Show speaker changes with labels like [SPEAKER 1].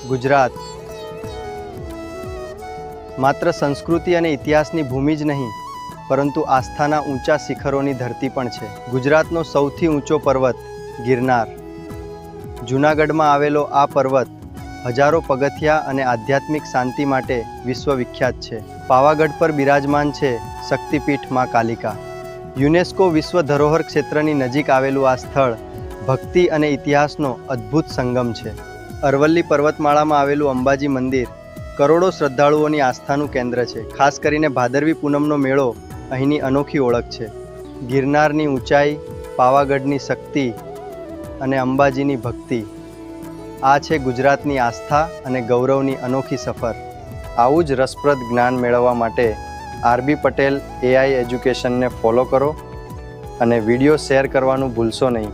[SPEAKER 1] ગુજરાત માત્ર સંસ્કૃતિ અને ઇતિહાસની ભૂમિ જ નહીં, પરંતુ આસ્થાના ઊંચા શિખરોની ધરતી પણ છે. ગુજરાતનો સૌથી ઊંચો પર્વત ગિરનાર. જૂનાગઢમાં આવેલો આ પર્વત હજારો પગથિયા અને આધ્યાત્મિક શાંતિ માટે વિશ્વવિખ્યાત છે. પાવાગઢ પર બિરાજમાન છે શક્તિપીઠ માં કાલિકા. યુનેસ્કો વિશ્વ ધરોહર ક્ષેત્રની નજીક આવેલું આ સ્થળ ભક્તિ અને ઇતિહાસનો અદ્ભુત સંગમ છે. અરવલ્લી પર્વતમાળામાં આવેલું અંબાજી મંદિર કરોડો શ્રદ્ધાળુઓની આસ્થાનું કેન્દ્ર છે. ખાસ કરીને ભાદરવી પૂનમનો મેળો અહીંની અનોખી ઓળખ છે. ગિરનારની ઊંચાઈ, પાવાગઢની શક્તિ અને અંબાજીની ભક્તિ, આ છે ગુજરાતની આસ્થા અને ગૌરવની અનોખી સફર. આવું જ રસપ્રદ જ્ઞાન મેળવવા માટે આરબી પટેલ AI એજ્યુકેશનને ફોલો કરો અને વિડીયો શેર કરવાનું ભૂલશો નહીં.